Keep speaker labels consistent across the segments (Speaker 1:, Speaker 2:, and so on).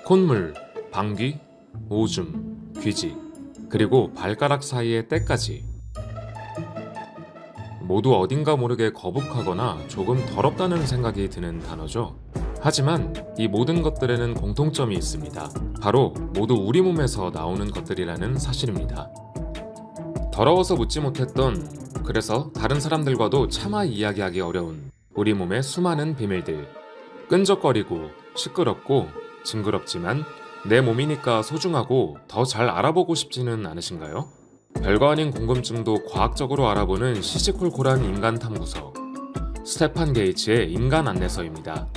Speaker 1: 콧물, 방귀, 오줌, 귀지, 그리고 발가락 사이의 때까지 모두 어딘가 모르게 거북하거나 조금 더럽다는 생각이 드는 단어죠. 하지만 이 모든 것들에는 공통점이 있습니다. 바로 모두 우리 몸에서 나오는 것들이라는 사실입니다. 더러워서 묻지 못했던, 그래서 다른 사람들과도 차마 이야기하기 어려운 우리 몸의 수많은 비밀들. 끈적거리고 시끄럽고 징그럽지만 내 몸이니까 소중하고 더 잘 알아보고 싶지는 않으신가요? 별거 아닌 궁금증도 과학적으로 알아보는 시시콜콜한 인간 탐구서, 스테판 게이츠의 인간 안내서입니다.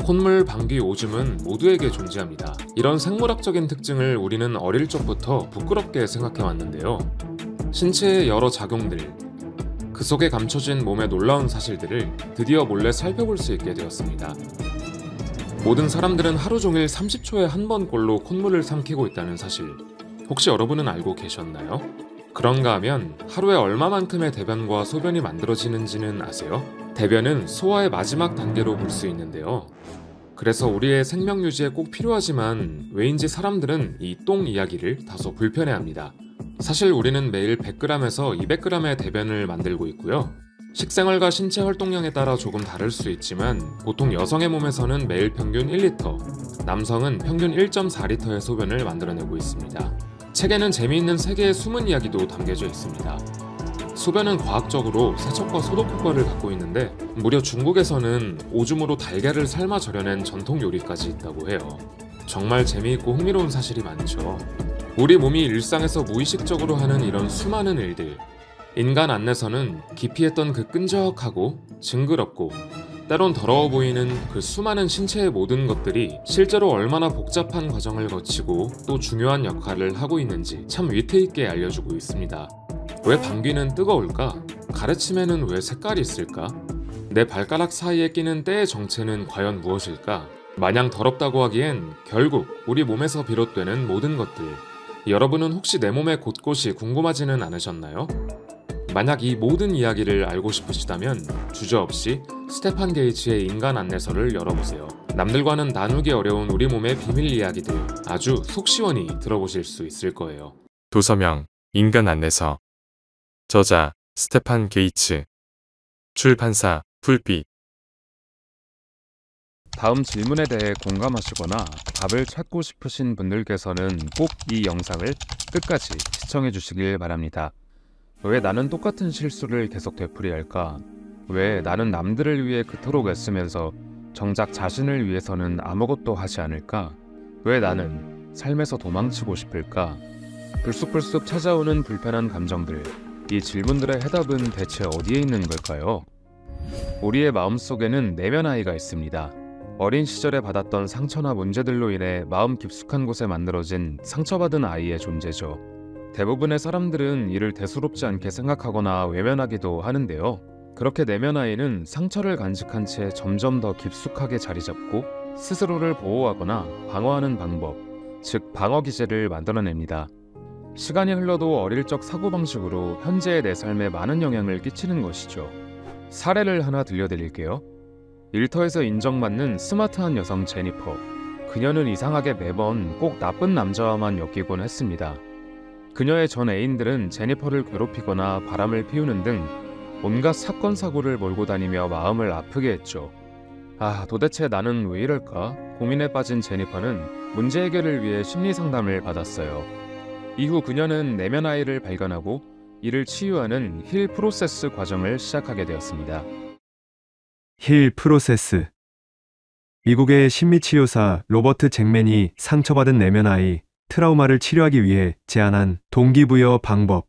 Speaker 1: 콧물, 방귀, 오줌은 모두에게 존재합니다. 이런 생물학적인 특징을 우리는 어릴 적부터 부끄럽게 생각해왔는데요. 신체의 여러 작용들, 그 속에 감춰진 몸의 놀라운 사실들을 드디어 몰래 살펴볼 수 있게 되었습니다. 모든 사람들은 하루 종일 30초에 한 번꼴로 콧물을 삼키고 있다는 사실, 혹시 여러분은 알고 계셨나요? 그런가 하면 하루에 얼마만큼의 대변과 소변이 만들어지는지는 아세요? 대변은 소화의 마지막 단계로 볼 수 있는데요. 그래서 우리의 생명 유지에 꼭 필요하지만 왜인지 사람들은 이 똥 이야기를 다소 불편해합니다. 사실 우리는 매일 100g에서 200g의 대변을 만들고 있고요. 식생활과 신체 활동량에 따라 조금 다를 수 있지만 보통 여성의 몸에서는 매일 평균 1리터, 남성은 평균 1.4리터의 소변을 만들어내고 있습니다. 책에는 재미있는 3개의 숨은 이야기도 담겨져 있습니다. 소변은 과학적으로 세척과 소독 효과를 갖고 있는데 무려 중국에서는 오줌으로 달걀을 삶아 절여낸 전통 요리까지 있다고 해요. 정말 재미있고 흥미로운 사실이 많죠. 우리 몸이 일상에서 무의식적으로 하는 이런 수많은 일들, 인간 안내서는 기피했던 그 끈적하고 징그럽고 때론 더러워 보이는 그 수많은 신체의 모든 것들이 실제로 얼마나 복잡한 과정을 거치고 또 중요한 역할을 하고 있는지 참 위트있게 알려주고 있습니다. 왜 방귀는 뜨거울까? 가래침에는 왜 색깔이 있을까? 내 발가락 사이에 끼는 때의 정체는 과연 무엇일까? 마냥 더럽다고 하기엔 결국 우리 몸에서 비롯되는 모든 것들, 여러분은 혹시 내 몸의 곳곳이 궁금하지는 않으셨나요? 만약 이 모든 이야기를 알고 싶으시다면 주저없이 스테판 게이츠의 인간 안내서를 열어보세요. 남들과는 나누기 어려운 우리 몸의 비밀 이야기들 아주 속 시원히 들어보실 수 있을 거예요.
Speaker 2: 도서명 인간 안내서, 저자 스테판 게이츠, 출판사 풀빛.
Speaker 3: 다음 질문에 대해 공감하시거나 답을 찾고 싶으신 분들께서는 꼭 이 영상을 끝까지 시청해 주시길 바랍니다. 왜 나는 똑같은 실수를 계속 되풀이할까? 왜 나는 남들을 위해 그토록 애쓰면서 정작 자신을 위해서는 아무것도 하지 않을까? 왜 나는 삶에서 도망치고 싶을까? 불쑥불쑥 찾아오는 불편한 감정들, 이 질문들의 해답은 대체 어디에 있는 걸까요? 우리의 마음속에는 내면 아이가 있습니다. 어린 시절에 받았던 상처나 문제들로 인해 마음 깊숙한 곳에 만들어진 상처받은 아이의 존재죠. 대부분의 사람들은 이를 대수롭지 않게 생각하거나 외면하기도 하는데요. 그렇게 내면 아이는 상처를 간직한 채 점점 더 깊숙하게 자리잡고 스스로를 보호하거나 방어하는 방법, 즉 방어 기제를 만들어냅니다. 시간이 흘러도 어릴 적 사고방식으로 현재의 내 삶에 많은 영향을 끼치는 것이죠. 사례를 하나 들려드릴게요. 일터에서 인정받는 스마트한 여성 제니퍼. 그녀는 이상하게 매번 꼭 나쁜 남자와만 엮이곤 했습니다. 그녀의 전 애인들은 제니퍼를 괴롭히거나 바람을 피우는 등 온갖 사건 사고를 몰고 다니며 마음을 아프게 했죠. 도대체 나는 왜 이럴까? 고민에 빠진 제니퍼는 문제 해결을 위해 심리 상담을 받았어요. 이후 그녀는 내면 아이를 발견하고 이를 치유하는 힐 프로세스 과정을 시작하게 되었습니다.
Speaker 4: 힐 프로세스. 미국의 심리치료사 로버트 잭맨이 상처받은 내면 아이 트라우마를 치료하기 위해 제안한 동기부여 방법.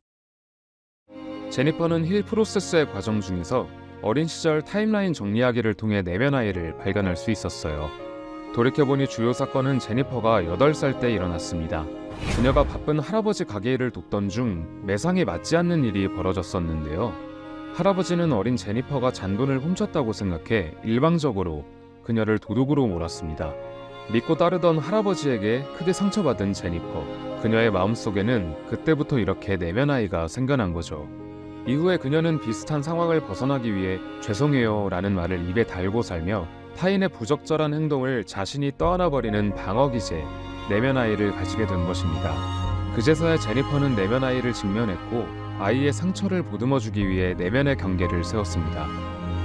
Speaker 3: 제니퍼는 힐 프로세스의 과정 중에서 어린 시절 타임라인 정리하기를 통해 내면 아이를 발견할 수 있었어요. 돌이켜보니 주요 사건은 제니퍼가 8살 때 일어났습니다. 그녀가 바쁜 할아버지 가게 일을 돕던 중 매상에 맞지 않는 일이 벌어졌었는데요. 할아버지는 어린 제니퍼가 잔돈을 훔쳤다고 생각해 일방적으로 그녀를 도둑으로 몰았습니다. 믿고 따르던 할아버지에게 크게 상처받은 제니퍼. 그녀의 마음속에는 그때부터 이렇게 내면 아이가 생겨난 거죠. 이후에 그녀는 비슷한 상황을 벗어나기 위해 죄송해요 라는 말을 입에 달고 살며 타인의 부적절한 행동을 자신이 떠안아버리는 방어기제, 내면 아이를 가지게 된 것입니다. 그제서야 제니퍼는 내면 아이를 직면했고 아이의 상처를 보듬어주기 위해 내면의 경계를 세웠습니다.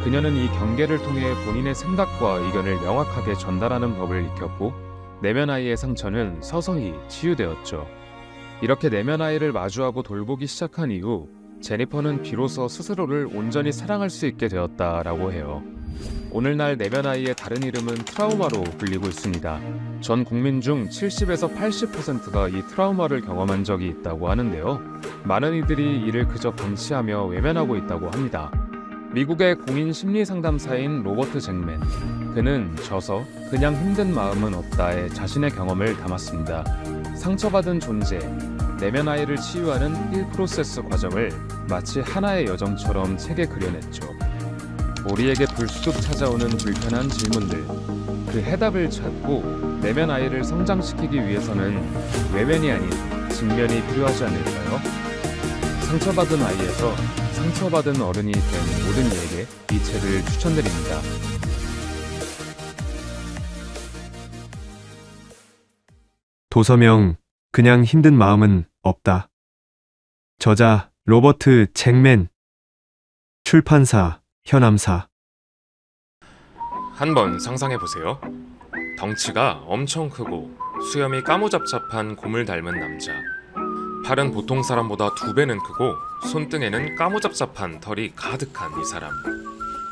Speaker 3: 그녀는 이 경계를 통해 본인의 생각과 의견을 명확하게 전달하는 법을 익혔고 내면 아이의 상처는 서서히 치유되었죠. 이렇게 내면 아이를 마주하고 돌보기 시작한 이후 제니퍼는 비로소 스스로를 온전히 사랑할 수 있게 되었다라고 해요. 오늘날 내면 아이의 다른 이름은 트라우마로 불리고 있습니다. 전 국민 중 70에서 80%가 이 트라우마를 경험한 적이 있다고 하는데요. 많은 이들이 이를 그저 방치하며 외면하고 있다고 합니다. 미국의 공인 심리 상담사인 로버트 잭맨, 그는 저서 그냥 힘든 마음은 없다에 자신의 경험을 담았습니다. 상처받은 존재, 내면 아이를 치유하는 힐 프로세스 과정을 마치 하나의 여정처럼 책에 그려냈죠. 우리에게 불쑥 찾아오는 불편한 질문들, 그 해답을 찾고 내면 아이를 성장시키기 위해서는 외면이 아닌 직면이 필요하지 않을까요? 상처받은 아이에서 상처받은 어른이 된 모든 이에게 이 책을 추천드립니다.
Speaker 4: 도서명 그냥 힘든 마음은 없다. 저자 로버트 잭맨. 출판사 현암사.
Speaker 1: 한번 상상해보세요. 덩치가 엄청 크고 수염이 까무잡잡한 곰을 닮은 남자. 팔은 보통 사람보다 2배는 크고 손등에는 까무잡잡한 털이 가득한 이 사람.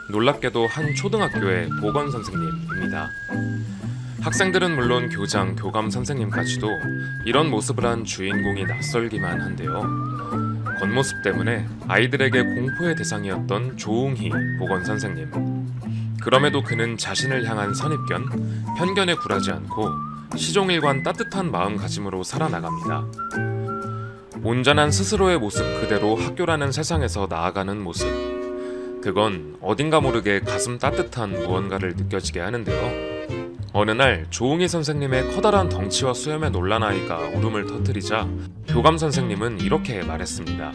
Speaker 1: 놀랍게도 한 초등학교의 보건 선생님입니다. 학생들은 물론 교장, 교감 선생님까지도 이런 모습을 한 주인공이 낯설기만 한데요. 겉모습 때문에 아이들에게 공포의 대상이었던 조웅희 보건 선생님. 그럼에도 그는 자신을 향한 선입견, 편견에 굴하지 않고 시종일관 따뜻한 마음가짐으로 살아나갑니다. 온전한 스스로의 모습 그대로 학교라는 세상에서 나아가는 모습. 그건 어딘가 모르게 가슴 따뜻한 무언가를 느껴지게 하는데요. 어느 날 조웅희 선생님의 커다란 덩치와 수염에 놀란 아이가 울음을 터뜨리자 교감 선생님은 이렇게 말했습니다.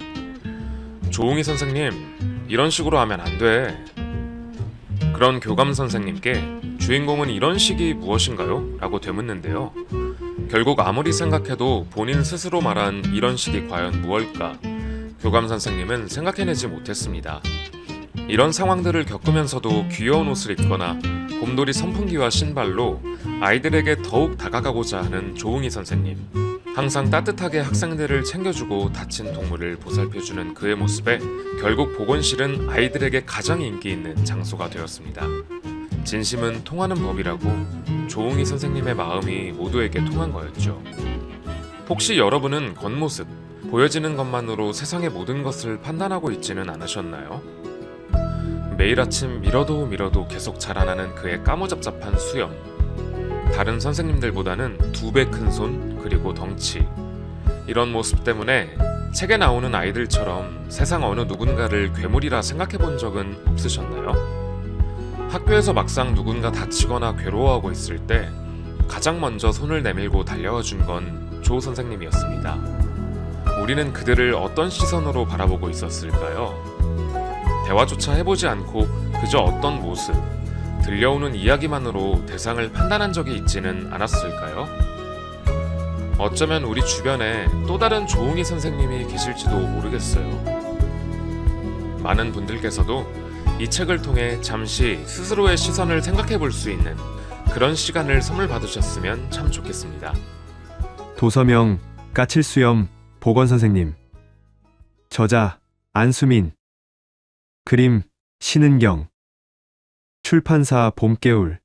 Speaker 1: 조웅희 선생님, 이런 식으로 하면 안 돼. 그런 교감 선생님께 주인공은 이런 식이 무엇인가요? 라고 되묻는데요. 결국 아무리 생각해도 본인 스스로 말한 이런 식이 과연 무엇일까? 교감 선생님은 생각해내지 못했습니다. 이런 상황들을 겪으면서도 귀여운 옷을 입거나 곰돌이 선풍기와 신발로 아이들에게 더욱 다가가고자 하는 조웅희 선생님. 항상 따뜻하게 학생들을 챙겨주고 다친 동물을 보살펴주는 그의 모습에 결국 보건실은 아이들에게 가장 인기 있는 장소가 되었습니다. 진심은 통하는 법이라고 조웅희 선생님의 마음이 모두에게 통한 거였죠. 혹시 여러분은 겉모습, 보여지는 것만으로 세상의 모든 것을 판단하고 있지는 않으셨나요? 매일 아침 밀어도 계속 자라나는 그의 까무잡잡한 수염. 다른 선생님들보다는 2배 큰 손, 그리고 덩치. 이런 모습 때문에 책에 나오는 아이들처럼 세상 어느 누군가를 괴물이라 생각해 본 적은 없으셨나요? 학교에서 막상 누군가 다치거나 괴로워하고 있을 때 가장 먼저 손을 내밀고 달려와 준 건 조 선생님이었습니다. 우리는 그들을 어떤 시선으로 바라보고 있었을까요? 대화조차 해보지 않고 그저 어떤 모습, 들려오는 이야기만으로 대상을 판단한 적이 있지는 않았을까요? 어쩌면 우리 주변에 또 다른 조웅희 선생님이 계실지도 모르겠어요. 많은 분들께서도 이 책을 통해 잠시 스스로의 시선을 생각해 볼 수 있는 그런 시간을 선물 받으셨으면 참 좋겠습니다.
Speaker 4: 도서명 까칠수염 보건선생님. 저자 안수민. 그림 신은경. 출판사 봄개울.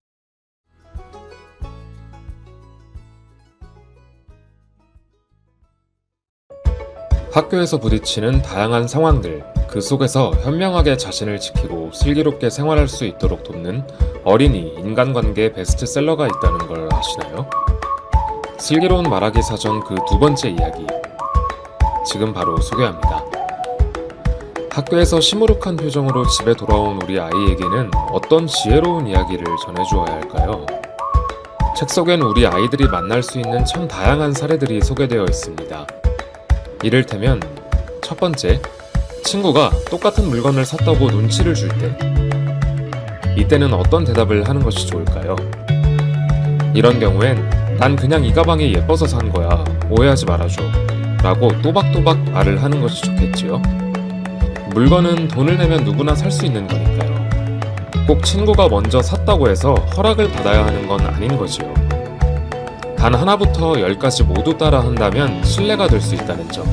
Speaker 1: 학교에서 부딪히는 다양한 상황들, 그 속에서 현명하게 자신을 지키고 슬기롭게 생활할 수 있도록 돕는 어린이 인간관계 베스트셀러가 있다는 걸 아시나요? 슬기로운 말하기 사전 그 2번째 이야기, 지금 바로 소개합니다. 학교에서 시무룩한 표정으로 집에 돌아온 우리 아이에게는 어떤 지혜로운 이야기를 전해주어야 할까요? 책 속엔 우리 아이들이 만날 수 있는 참 다양한 사례들이 소개되어 있습니다. 이를테면 첫 번째, 친구가 똑같은 물건을 샀다고 눈치를 줄 때. 이때는 어떤 대답을 하는 것이 좋을까요? 이런 경우엔 난 그냥 이 가방이 예뻐서 산 거야. 오해하지 말아줘. 라고 또박또박 말을 하는 것이 좋겠지요. 물건은 돈을 내면 누구나 살 수 있는 거니까요. 꼭 친구가 먼저 샀다고 해서 허락을 받아야 하는 건 아닌 거지요. 단 하나부터 10까지 모두 따라 한다면 신뢰가 될 수 있다는 점.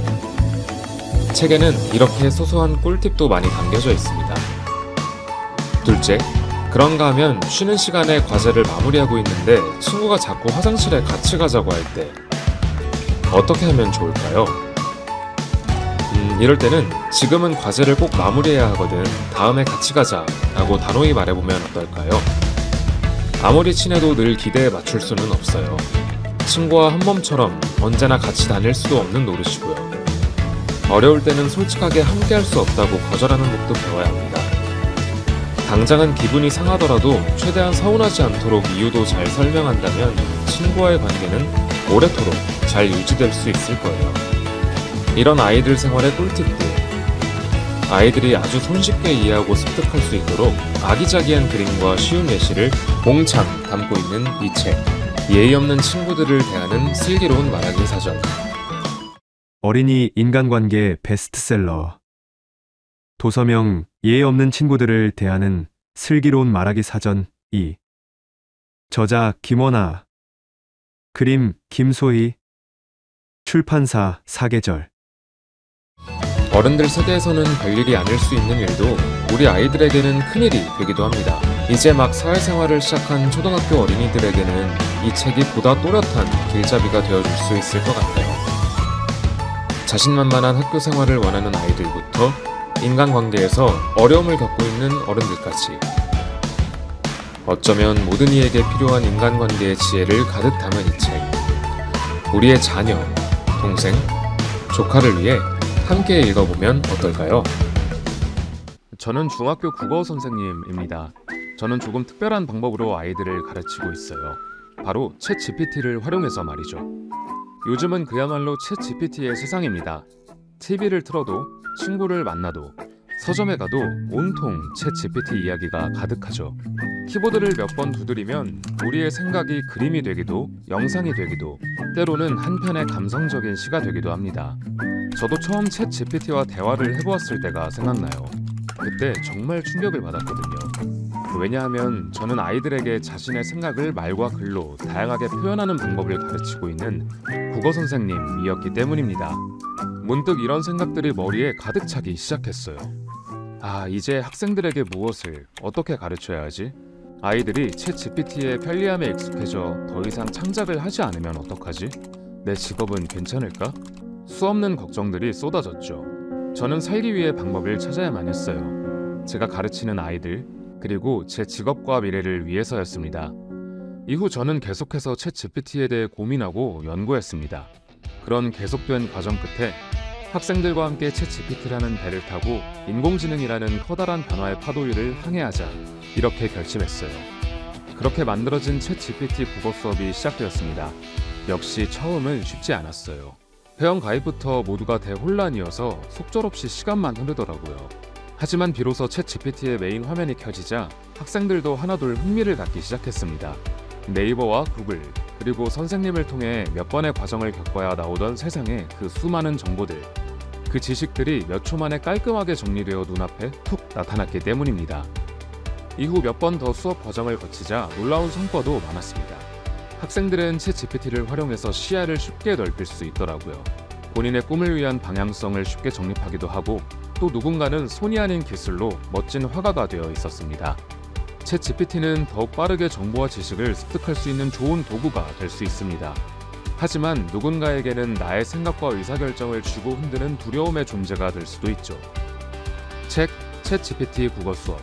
Speaker 1: 책에는 이렇게 소소한 꿀팁도 많이 담겨져 있습니다. 둘째, 그런가 하면 쉬는 시간에 과제를 마무리하고 있는데 친구가 자꾸 화장실에 같이 가자고 할 때 어떻게 하면 좋을까요? 이럴 때는 지금은 과제를 꼭 마무리해야 하거든. 다음에 같이 가자 라고 단호히 말해보면 어떨까요? 아무리 친해도 늘 기대에 맞출 수는 없어요. 친구와 한 몸처럼 언제나 같이 다닐 수도 없는 노릇이고요. 어려울 때는 솔직하게 함께 할 수 없다고 거절하는 법도 배워야 합니다. 당장은 기분이 상하더라도 최대한 서운하지 않도록 이유도 잘 설명한다면 친구와의 관계는 오래도록 잘 유지될 수 있을 거예요. 이런 아이들 생활의 꿀팁들, 아이들이 아주 손쉽게 이해하고 습득할 수 있도록 아기자기한 그림과 쉬운 예시를 몽창 담고 있는 이 책, 예의 없는 친구들을 대하는 슬기로운 말하기 사전.
Speaker 4: 어린이 인간관계 베스트셀러. 도서명 예의 없는 친구들을 대하는 슬기로운 말하기 사전 2. 저자 김원아. 그림 김소희. 출판사 사계절.
Speaker 1: 어른들 세대에서는 별일이 아닐 수 있는 일도 우리 아이들에게는 큰일이 되기도 합니다. 이제 막 사회생활을 시작한 초등학교 어린이들에게는 이 책이 보다 또렷한 길잡이가 되어줄 수 있을 것 같아요. 자신만만한 학교 생활을 원하는 아이들부터 인간관계에서 어려움을 겪고 있는 어른들까지 어쩌면 모든 이에게 필요한 인간관계의 지혜를 가득 담은 이 책. 우리의 자녀, 동생, 조카를 위해 함께 읽어보면 어떨까요?
Speaker 3: 저는 중학교 국어 선생님입니다. 저는 조금 특별한 방법으로 아이들을 가르치고 있어요. 바로 챗 GPT를 활용해서 말이죠. 요즘은 그야말로 챗 GPT의 세상입니다. TV를 틀어도, 친구를 만나도, 서점에 가도 온통 챗 GPT 이야기가 가득하죠. 키보드를 몇 번 두드리면 우리의 생각이 그림이 되기도, 영상이 되기도, 때로는 한편의 감성적인 시가 되기도 합니다. 저도 처음 챗 GPT와 대화를 해보았을 때가 생각나요. 그때 정말 충격을 받았거든요. 왜냐하면 저는 아이들에게 자신의 생각을 말과 글로 다양하게 표현하는 방법을 가르치고 있는 국어 선생님이었기 때문입니다. 문득 이런 생각들이 머리에 가득 차기 시작했어요. 아, 이제 학생들에게 무엇을 어떻게 가르쳐야 하지? 아이들이 챗 GPT의 편리함에 익숙해져 더 이상 창작을 하지 않으면 어떡하지? 내 직업은 괜찮을까? 수없는 걱정들이 쏟아졌죠. 저는 살기 위해 방법을 찾아야만 했어요. 제가 가르치는 아이들, 그리고 제 직업과 미래를 위해서였습니다. 이후 저는 계속해서 챗 GPT에 대해 고민하고 연구했습니다. 그런 계속된 과정 끝에 학생들과 함께 챗 GPT라는 배를 타고 인공지능이라는 커다란 변화의 파도 위를 항해하자, 이렇게 결심했어요. 그렇게 만들어진 챗 GPT 국어 수업이 시작되었습니다. 역시 처음은 쉽지 않았어요. 회원 가입부터 모두가 대혼란이어서 속절없이 시간만 흐르더라고요. 하지만 비로소 챗 GPT의 메인 화면이 켜지자 학생들도 하나둘 흥미를 갖기 시작했습니다. 네이버와 구글, 그리고 선생님을 통해 몇 번의 과정을 겪어야 나오던 세상의 그 수많은 정보들, 그 지식들이 몇 초 만에 깔끔하게 정리되어 눈앞에 툭 나타났기 때문입니다. 이후 몇 번 더 수업 과정을 거치자 놀라운 성과도 많았습니다. 학생들은 챗 GPT를 활용해서 시야를 쉽게 넓힐 수 있더라고요. 본인의 꿈을 위한 방향성을 쉽게 정립하기도 하고, 또 누군가는 손이 아닌 기술로 멋진 화가가 되어 있었습니다. 챗 GPT는 더욱 빠르게 정보와 지식을 습득할 수 있는 좋은 도구가 될 수 있습니다. 하지만 누군가에게는 나의 생각과 의사결정을 쥐고 흔드는 두려움의 존재가 될 수도 있죠. 책, 챗 GPT 국어 수업.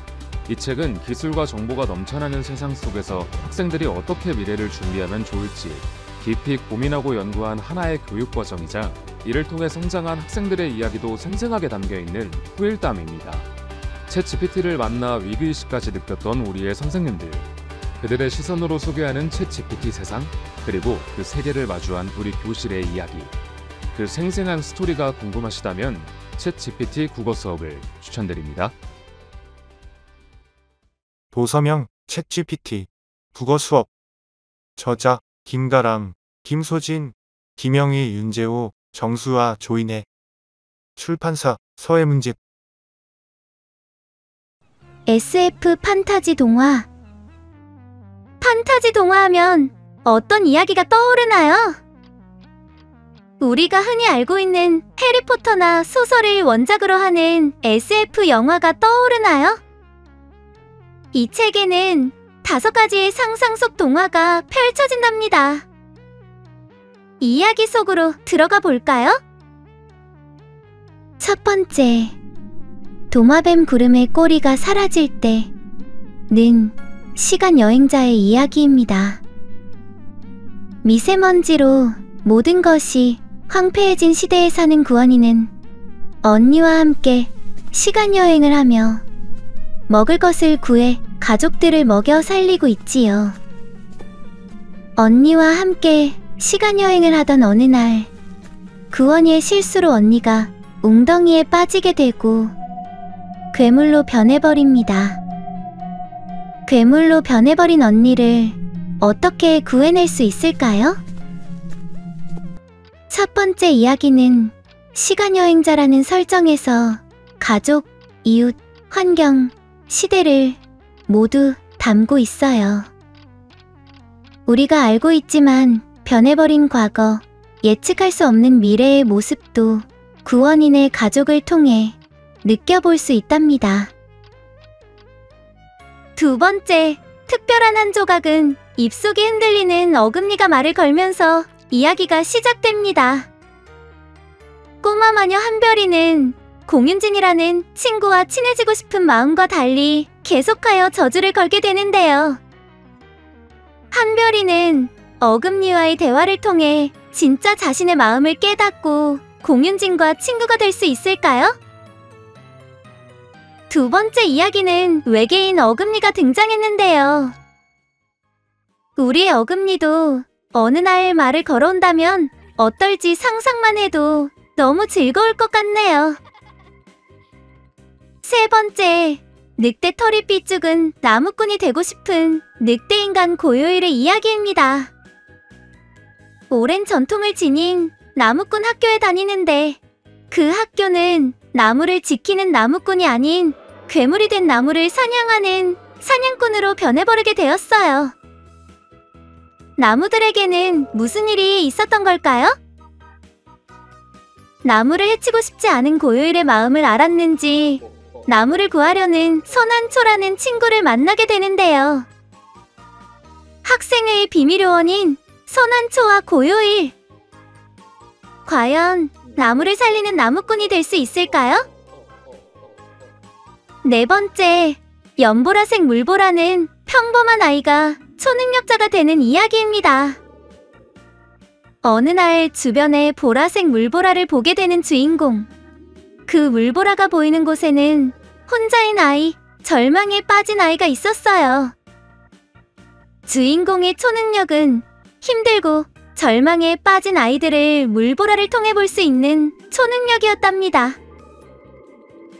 Speaker 3: 이 책은 기술과 정보가 넘쳐나는 세상 속에서 학생들이 어떻게 미래를 준비하면 좋을지 깊이 고민하고 연구한 하나의 교육과정이자, 이를 통해 성장한 학생들의 이야기도 생생하게 담겨있는 후일담입니다. 챗 GPT를 만나 위기의식까지 느꼈던 우리의 선생님들, 그들의 시선으로 소개하는 챗 GPT 세상, 그리고 그 세계를 마주한 우리 교실의 이야기, 그 생생한 스토리가 궁금하시다면 챗 GPT 국어 수업을 추천드립니다.
Speaker 5: 도서명 챗GPT, 국어 수업. 저자 김가람, 김소진, 김영희, 윤재호, 정수아, 조인혜. 출판사 서해문집.
Speaker 6: SF 판타지 동화. 판타지 동화하면 어떤 이야기가 떠오르나요? 우리가 흔히 알고 있는 해리포터나 소설을 원작으로 하는 SF 영화가 떠오르나요? 이 책에는 5가지의 상상 속 동화가 펼쳐진답니다. 이야기 속으로 들어가 볼까요? 첫 번째, 도마뱀 구름의 꼬리가 사라질 때는 시간 여행자의 이야기입니다. 미세먼지로 모든 것이 황폐해진 시대에 사는 구원이는 언니와 함께 시간 여행을 하며 먹을 것을 구해 가족들을 먹여 살리고 있지요. 언니와 함께 시간 여행을 하던 어느 날, 구원이의 실수로 언니가 웅덩이에 빠지게 되고 괴물로 변해버립니다. 괴물로 변해버린 언니를 어떻게 구해낼 수 있을까요? 첫 번째 이야기는 시간여행자라는 설정에서 가족, 이웃, 환경, 시대를 모두 담고 있어요. 우리가 알고 있지만 변해버린 과거, 예측할 수 없는 미래의 모습도 구원인의 가족을 통해 느껴볼 수 있답니다. 두 번째, 특별한 한 조각은 입속이 흔들리는 어금니가 말을 걸면서 이야기가 시작됩니다. 꼬마 마녀 한별이는 공윤진이라는 친구와 친해지고 싶은 마음과 달리 계속하여 저주를 걸게 되는데요. 한별이는 어금니와의 대화를 통해 진짜 자신의 마음을 깨닫고 공윤진과 친구가 될 수 있을까요? 두 번째 이야기는 외계인 어금니가 등장했는데요. 우리의 어금니도 어느 날 말을 걸어온다면 어떨지 상상만 해도 너무 즐거울 것 같네요. 세 번째, 늑대 털이 삐죽은 나무꾼이 되고 싶은 늑대인간 고요일의 이야기입니다. 오랜 전통을 지닌 나무꾼 학교에 다니는데 그 학교는 나무를 지키는 나무꾼이 아닌 괴물이 된 나무를 사냥하는 사냥꾼으로 변해버리게 되었어요. 나무들에게는 무슨 일이 있었던 걸까요? 나무를 해치고 싶지 않은 고요일의 마음을 알았는지 나무를 구하려는 선한초라는 친구를 만나게 되는데요. 학생의 비밀 요원인 선한초와 고요일. 과연 나무를 살리는 나무꾼이 될 수 있을까요? 네 번째, 연보라색 물보라는 평범한 아이가 초능력자가 되는 이야기입니다. 어느 날 주변에 보라색 물보라를 보게 되는 주인공. 그 물보라가 보이는 곳에는 혼자인 아이, 절망에 빠진 아이가 있었어요. 주인공의 초능력은 힘들고 절망에 빠진 아이들을 물보라를 통해 볼 수 있는 초능력이었답니다.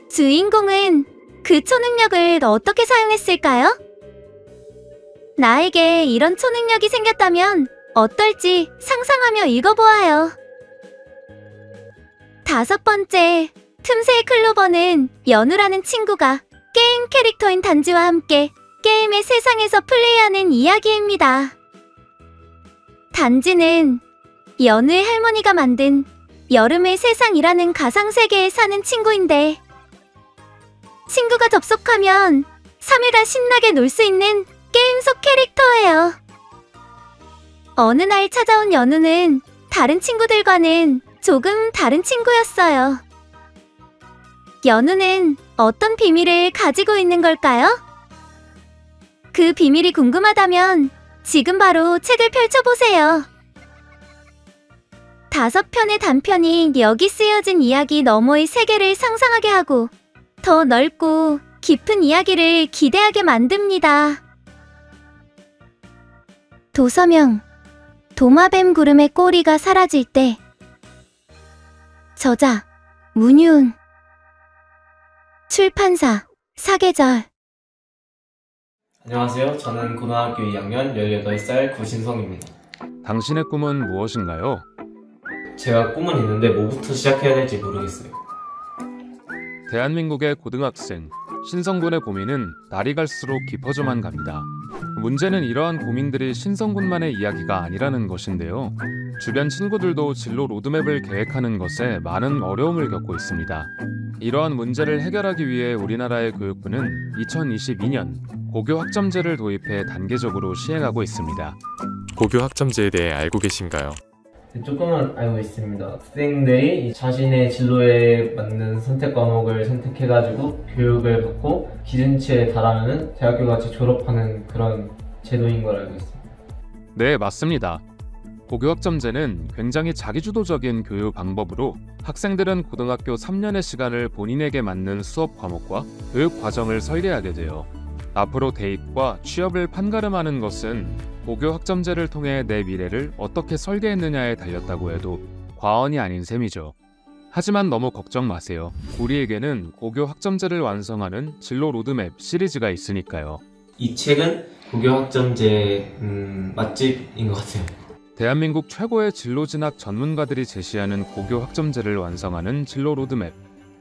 Speaker 6: 주인공은 그 초능력을 어떻게 사용했을까요? 나에게 이런 초능력이 생겼다면 어떨지 상상하며 읽어보아요. 다섯 번째, 틈새의 클로버는 연우라는 친구가 게임 캐릭터인 단지와 함께 게임의 세상에서 플레이하는 이야기입니다. 단지는 연우의 할머니가 만든 여름의 세상이라는 가상세계에 사는 친구인데 친구가 접속하면 3일간 신나게 놀 수 있는 게임 속 캐릭터예요. 어느 날 찾아온 연우는 다른 친구들과는 조금 다른 친구였어요. 연우는 어떤 비밀을 가지고 있는 걸까요? 그 비밀이 궁금하다면 지금 바로 책을 펼쳐보세요. 5편의 단편이 여기 쓰여진 이야기 너머의 세계를 상상하게 하고 더 넓고 깊은 이야기를 기대하게 만듭니다. 도서명 도마뱀 구름의 꼬리가 사라질 때. 저자 문유은. 출판사 사계절.
Speaker 7: 안녕하세요. 저는 고등학교 2학년 18살 구신성입니다.
Speaker 3: 당신의 꿈은 무엇인가요?
Speaker 7: 제가 꿈은 있는데 뭐부터 시작해야 될지 모르겠어요.
Speaker 3: 대한민국의 고등학생 신성군의 고민은 날이 갈수록 깊어져만 갑니다. 문제는 이러한 고민들이 신성군만의 이야기가 아니라는 것인데요. 주변 친구들도 진로 로드맵을 계획하는 것에 많은 어려움을 겪고 있습니다. 이러한 문제를 해결하기 위해 우리나라의 교육부는 2022년 고교 학점제를 도입해 단계적으로 시행하고 있습니다.
Speaker 2: 고교 학점제에 대해 알고 계신가요?
Speaker 7: 조금은 알고 있습니다. 학생들이 자신의 진로에 맞는 선택 과목을 선택해가지고 교육을 받고 기준치에 달하면 대학교 같이 졸업하는 그런 제도인 걸 알고 있습니다.
Speaker 3: 네, 맞습니다. 고교 학점제는 굉장히 자기주도적인 교육 방법으로 학생들은 고등학교 3년의 시간을 본인에게 맞는 수업 과목과 교육 과정을 설계하게 돼요. 앞으로 대입과 취업을 판가름하는 것은 고교 학점제를 통해 내 미래를 어떻게 설계했느냐에 달렸다고 해도 과언이 아닌 셈이죠. 하지만 너무 걱정 마세요. 우리에게는 고교 학점제를 완성하는 진로 로드맵 시리즈가 있으니까요.
Speaker 7: 이 책은 고교 학점제 맛집인 것 같아요.
Speaker 3: 대한민국 최고의 진로 진학 전문가들이 제시하는 고교 학점제를 완성하는 진로 로드맵.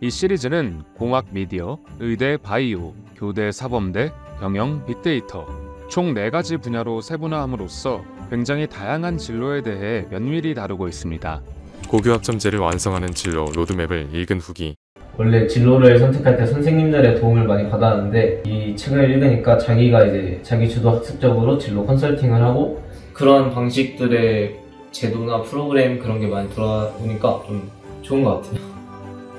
Speaker 3: 이 시리즈는 공학 미디어, 의대 바이오, 교대 사범대, 경영 빅데이터 총 4가지 분야로 세분화함으로써 굉장히 다양한 진로에 대해 면밀히 다루고 있습니다.
Speaker 2: 고교 학점제를 완성하는 진로 로드맵을 읽은 후기.
Speaker 7: 원래 진로를 선택할 때 선생님들의 도움을 많이 받았는데 이 책을 읽으니까 자기가 이제 자기 주도 학습적으로 진로 컨설팅을 하고 그런 방식들의 제도나 프로그램 그런 게 많이 들어오니까 좀 좋은 것 같아요.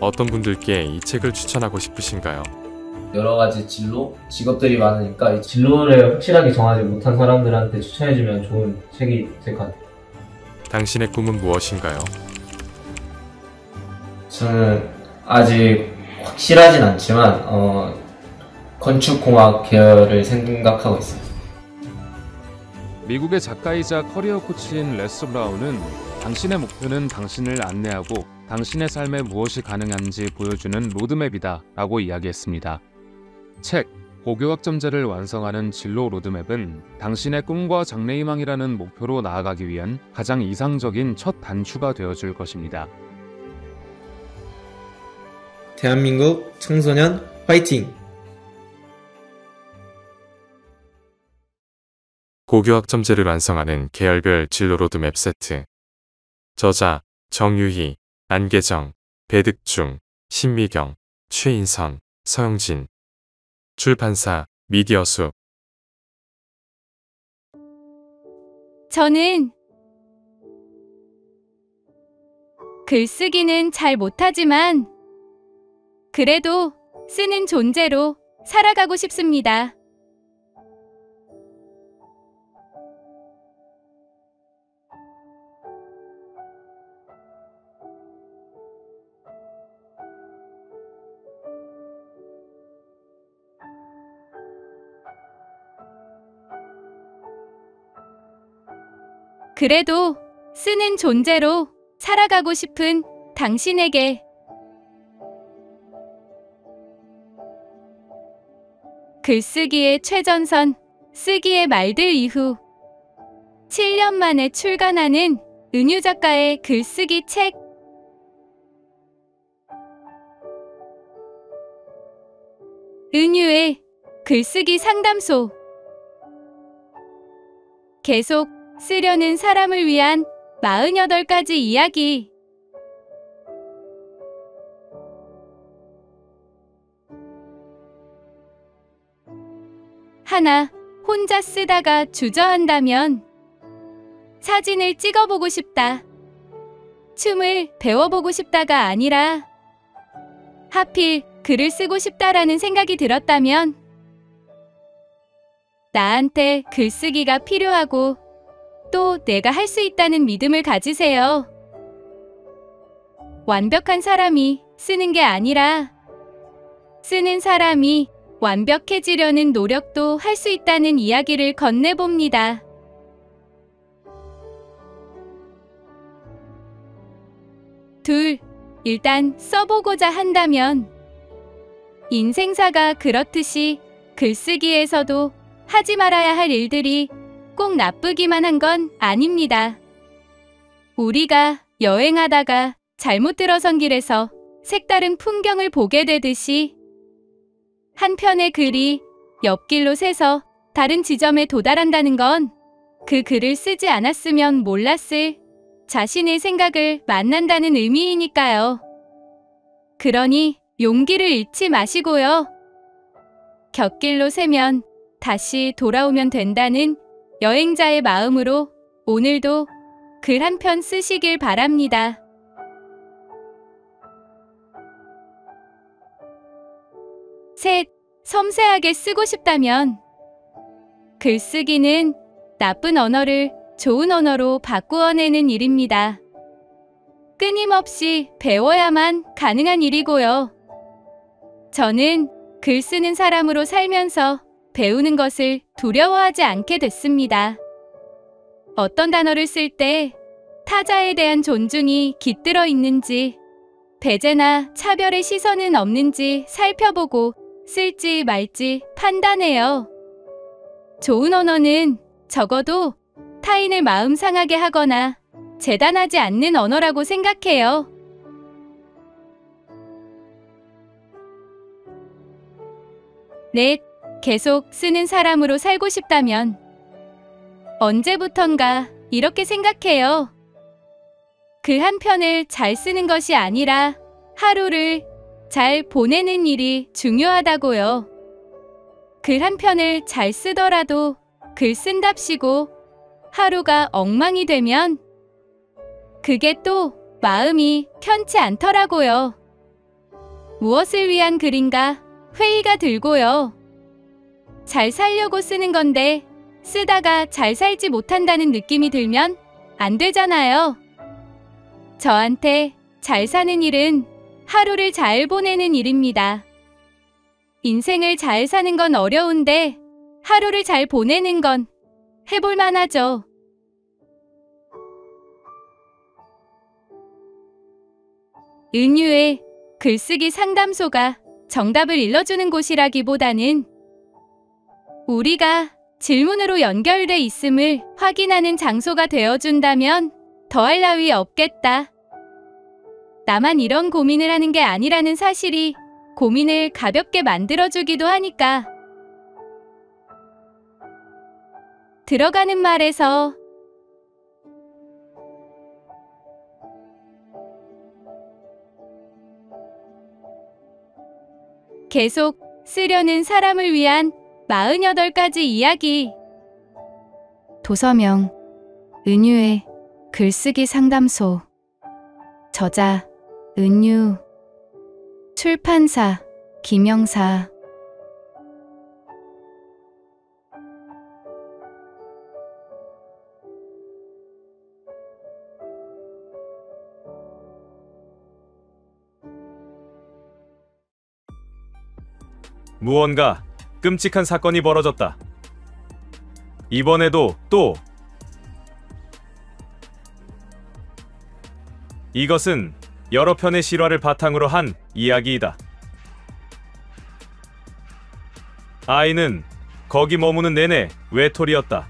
Speaker 2: 어떤 분들께 이 책을 추천하고 싶으신가요?
Speaker 7: 여러 가지 진로, 직업들이 많으니까 이 진로를 확실하게 정하지 못한 사람들한테 추천해주면 좋은 책이 될 것 같아요.
Speaker 2: 당신의 꿈은 무엇인가요?
Speaker 7: 저는 아직 확실하진 않지만 건축공학 계열을 생각하고 있어요.
Speaker 3: 미국의 작가이자 커리어 코치인 레스 브라운은 당신의 목표는 당신을 안내하고 당신의 삶에 무엇이 가능한지 보여주는 로드맵이다 라고 이야기했습니다. 책 고교 학점제를 완성하는 진로 로드맵은 당신의 꿈과 장래희망이라는 목표로 나아가기 위한 가장 이상적인 첫 단추가 되어줄 것입니다.
Speaker 7: 대한민국 청소년 화이팅!
Speaker 2: 고교 학점제를 완성하는 계열별 진로 로드맵 세트. 저자 정유희, 안계정, 배득중, 신미경, 최인선, 서영진. 출판사 미디어숲.
Speaker 8: 저는 글쓰기는 잘 못하지만 그래도 쓰는 존재로 살아가고 싶습니다. 그래도 쓰는 존재로 살아가고 싶은 당신에게 글쓰기의 최전선, 쓰기의 말들 이후 7년 만에 출간하는 은유 작가의 글쓰기 책. 은유의 글쓰기 상담소. 계속 쓰려는 사람을 위한 48가지 이야기. 하나, 혼자 쓰다가 주저한다면 사진을 찍어보고 싶다. 춤을 배워보고 싶다가 아니라 하필 글을 쓰고 싶다라는 생각이 들었다면 나한테 글쓰기가 필요하고 또 내가 할 수 있다는 믿음을 가지세요. 완벽한 사람이 쓰는 게 아니라 쓰는 사람이 완벽해지려는 노력도 할 수 있다는 이야기를 건네봅니다. 둘, 일단 써보고자 한다면 인생사가 그렇듯이 글쓰기에서도 하지 말아야 할 일들이 꼭 나쁘기만 한 건 아닙니다. 우리가 여행하다가 잘못 들어선 길에서 색다른 풍경을 보게 되듯이 한 편의 글이 옆길로 새서 다른 지점에 도달한다는 건 그 글을 쓰지 않았으면 몰랐을 자신의 생각을 만난다는 의미이니까요. 그러니 용기를 잃지 마시고요. 곁길로 새면 다시 돌아오면 된다는 여행자의 마음으로 오늘도 글 한 편 쓰시길 바랍니다. 셋, 섬세하게 쓰고 싶다면 글쓰기는 나쁜 언어를 좋은 언어로 바꾸어내는 일입니다. 끊임없이 배워야만 가능한 일이고요. 저는 글 쓰는 사람으로 살면서 배우는 것을 두려워하지 않게 됐습니다. 어떤 단어를 쓸 때 타자에 대한 존중이 깃들어 있는지, 배제나 차별의 시선은 없는지 살펴보고 쓸지 말지 판단해요. 좋은 언어는 적어도 타인을 마음 상하게 하거나 재단하지 않는 언어라고 생각해요. 넷, 계속 쓰는 사람으로 살고 싶다면 언제부턴가 이렇게 생각해요. 글 한 편을 잘 쓰는 것이 아니라 하루를 잘 보내는 일이 중요하다고요. 글 한 편을 잘 쓰더라도 글 쓴답시고 하루가 엉망이 되면 그게 또 마음이 편치 않더라고요. 무엇을 위한 글인가 회의가 들고요. 잘 살려고 쓰는 건데 쓰다가 잘 살지 못한다는 느낌이 들면 안 되잖아요. 저한테 잘 사는 일은 하루를 잘 보내는 일입니다. 인생을 잘 사는 건 어려운데 하루를 잘 보내는 건 해볼 만하죠. 은유의 글쓰기 상담소가 정답을 일러주는 곳이라기보다는 우리가 질문으로 연결돼 있음을 확인하는 장소가 되어준다면 더할 나위 없겠다. 나만 이런 고민을 하는 게 아니라는 사실이 고민을 가볍게 만들어주기도 하니까. 들어가는 말에서 계속 쓰려는 사람을 위한 48가지 이야기. 도서명 은유의 글쓰기 상담소. 저자 은유. 출판사 김영사.
Speaker 9: 무언가 끔찍한 사건이 벌어졌다. 이번에도 또 이것은 여러 편의 실화를 바탕으로 한 이야기이다. 아이는 거기 머무는 내내 외톨이였다.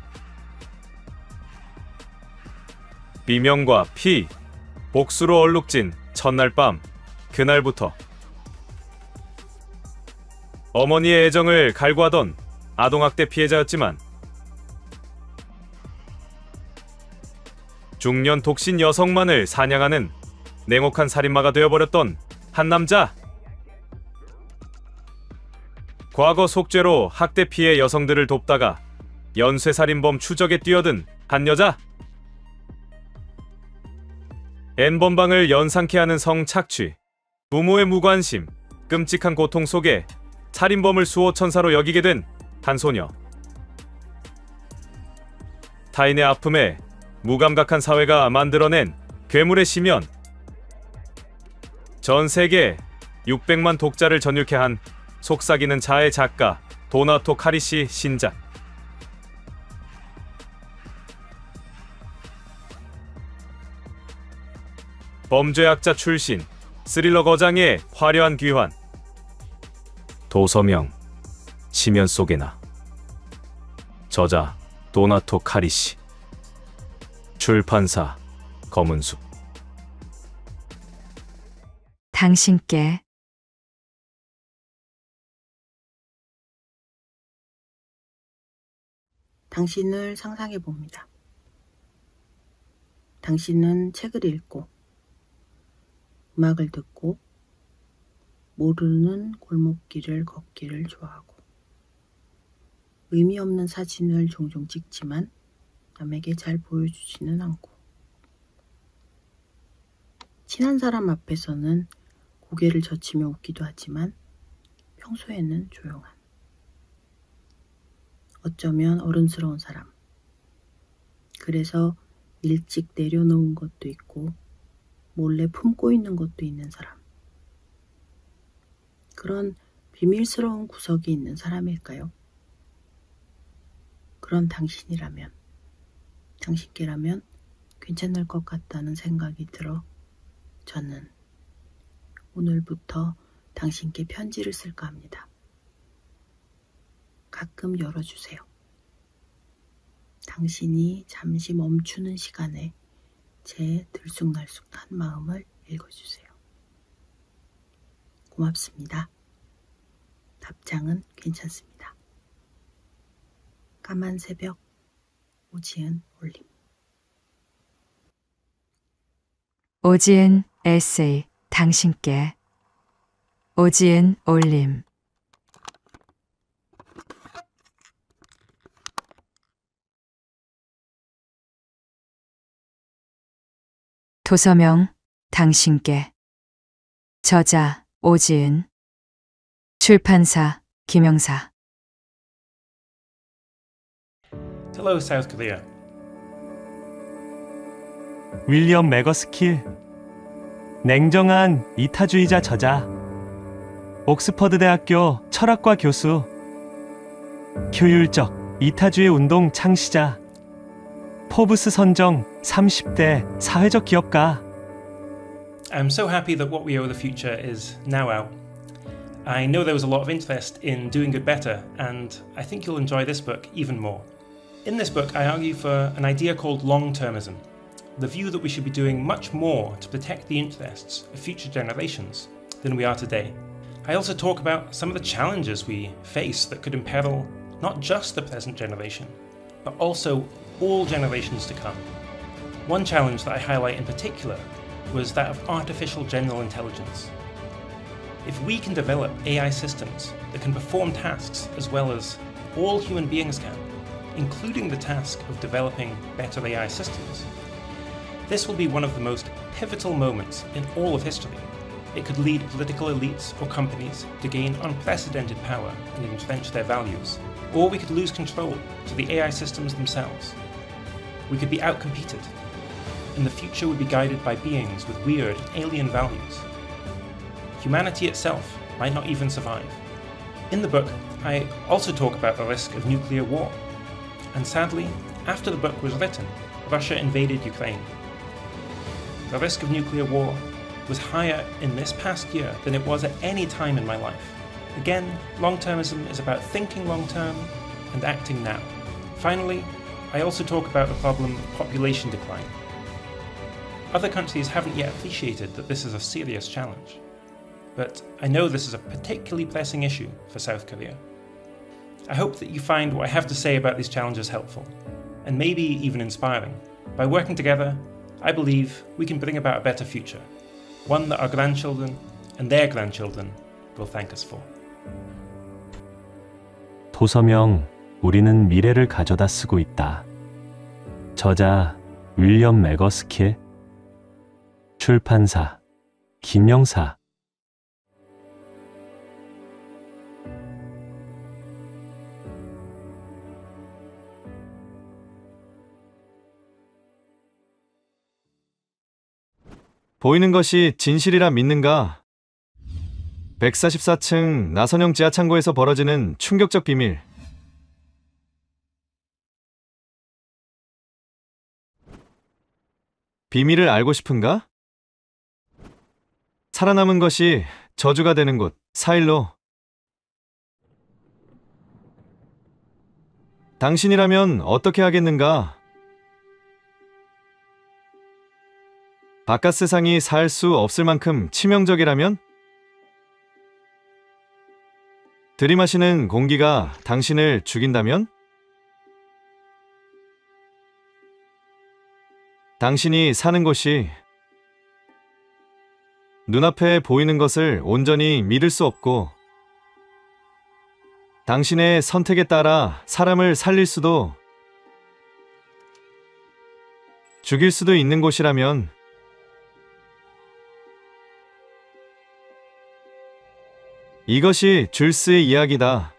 Speaker 9: 비명과 피, 복수로 얼룩진 첫날 밤, 그날부터 어머니의 애정을 갈구하던 아동학대 피해자였지만 중년 독신 여성만을 사냥하는 냉혹한 살인마가 되어버렸던 한 남자. 과거 속죄로 학대 피해 여성들을 돕다가 연쇄살인범 추적에 뛰어든 한 여자. N번방을 연상케 하는 성착취, 부모의 무관심, 끔찍한 고통 속에 살인범을 수호천사로 여기게 된 한 소녀. 타인의 아픔에 무감각한 사회가 만들어낸 괴물의 심연. 전 세계 600만 독자를 전율케 한 속삭이는 자의 작가 도나토 카리시 신작. 범죄학자 출신, 스릴러 거장의 화려한 귀환. 도서명 심연 속에나. 저자 도나토 카리시. 출판사 검은숲.
Speaker 10: 당신께
Speaker 11: 당신을 상상해 봅니다. 당신은 책을 읽고, 음악을 듣고, 모르는 골목길을 걷기를 좋아하고, 의미 없는 사진을 종종 찍지만 남에게 잘 보여주지는 않고, 친한 사람 앞에서는 고개를 젖히며 웃기도 하지만 평소에는 조용한, 어쩌면 어른스러운 사람. 그래서 일찍 내려놓은 것도 있고 몰래 품고 있는 것도 있는 사람. 그런 비밀스러운 구석이 있는 사람일까요? 그런 당신이라면, 당신께라면 괜찮을 것 같다는 생각이 들어 저는 오늘부터 당신께 편지를 쓸까 합니다. 가끔 열어주세요. 당신이 잠시 멈추는 시간에 제 들쑥날쑥한 마음을 읽어주세요. 고맙습니다. 답장은 괜찮습니다. 까만 새벽, 오지은 올림.
Speaker 10: 오지은 에세이 당신께. 오지은 올림. 도서명 당신께. 저자 오지은. 출판사 김영사.
Speaker 12: Hello, South Korea.
Speaker 13: 윌리엄 매거스킬. 냉정한 이타주의자 저자. 옥스퍼드 대학교 철학과 교수. 효율적 이타주의 운동 창시자. 포브스 선정 30대 사회적 기업가.
Speaker 12: I'm so happy that What We Owe the Future is now out. I know there was a lot of interest in doing good better, and I think you'll enjoy this book even more. In this book, I argue for an idea called long-termism, the view that we should be doing much more to protect the interests of future generations than we are today. I also talk about some of the challenges we face that could imperil not just the present generation, but also all generations to come. One challenge that I highlight in particular was that of artificial general intelligence. If we can develop AI systems that can perform tasks as well as all human beings can, including the task of developing better AI systems, this will be one of the most pivotal moments in all of history. It could lead political elites or companies to gain unprecedented power and entrench their values. Or we could lose control to the AI systems themselves. We could be outcompeted, and the future would be guided by beings with weird, alien values. Humanity itself might not even survive. In the book, I also talk about the risk of nuclear war. And sadly, after the book was written, Russia invaded Ukraine. The risk of nuclear war was higher in this past year than it was at any time in my life. Again, long-termism is about thinking long-term and acting now. Finally, I also talk about the problem of population decline. Other countries haven't yet appreciated that this is a serious challenge. But I know this is a particularly pressing issue for South Korea. I hope that you find what I have to say about these challenges helpful, and maybe even inspiring. By working together, I believe we can bring about a better future, one that our grandchildren and their grandchildren will thank us for.
Speaker 13: 도서명 우리는 미래를 가져다 쓰고 있다. 저자 윌리엄 매거스킬. 출판사 김영사.
Speaker 14: 보이는 것이 진실이라 믿는가? 144층 나선형 지하창고에서 벌어지는 충격적 비밀. 비밀을 알고 싶은가? 살아남은 것이 저주가 되는 곳, 사일로. 당신이라면 어떻게 하겠는가? 바깥 세상이 살 수 없을 만큼 치명적이라면? 들이마시는 공기가 당신을 죽인다면? 당신이 사는 곳이 눈앞에 보이는 것을 온전히 믿을 수 없고 당신의 선택에 따라 사람을 살릴 수도 죽일 수도 있는 곳이라면 이것이 줄스의 이야기다.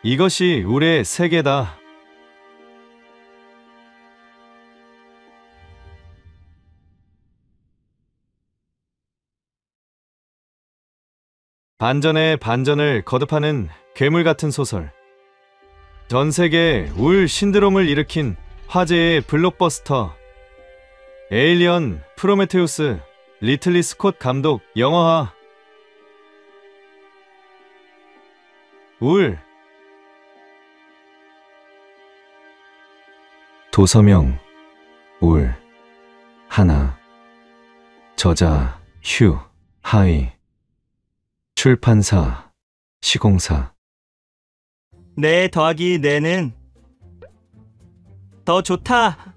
Speaker 14: 이것이 우리의 세계다. 반전에 반전을 거듭하는 괴물 같은 소설. 전 세계 울 신드롬을 일으킨 화제의 블록버스터. 에일리언 프로메테우스, 리틀리 스콧 감독 영화화. 울.
Speaker 15: 도서명 울 하나 저자 휴 하이 출판사 시공사
Speaker 16: 네 더하기 네는 더 좋다.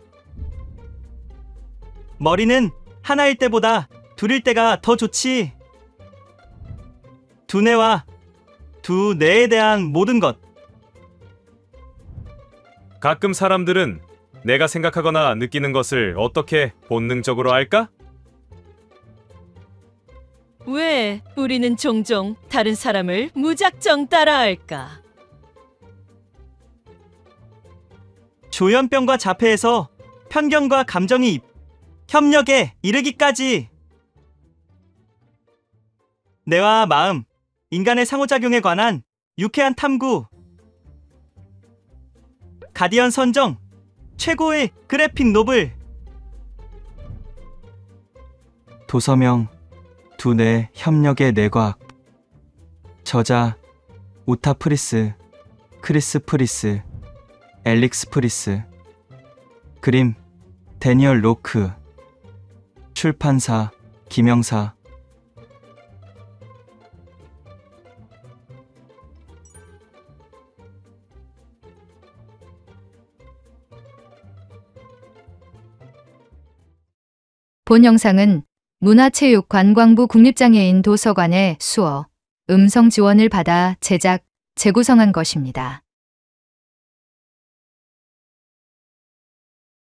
Speaker 16: 머리는 하나일 때보다 둘일 때가 더 좋지. 두뇌와 두뇌에 대한 모든 것.
Speaker 9: 가끔 사람들은 내가 생각하거나 느끼는 것을 어떻게 본능적으로 알까?
Speaker 17: 왜 우리는 종종 다른 사람을 무작정 따라할까?
Speaker 16: 조현병과 자폐에서 편견과 감정이입, 협력에 이르기까지. 뇌와 마음, 인간의 상호작용에 관한 유쾌한 탐구. 가디언 선정 최고의 그래픽 노블. 도서명 두뇌 협력의 뇌과학. 저자 우타 프리스, 크리스 프리스, 앨릭스 프리스. 그림 데니얼 로크. 출판사 김영사.
Speaker 8: 본 영상은 문화체육관광부 국립장애인 도서관의 수어, 음성 지원을 받아 제작, 재구성한 것입니다.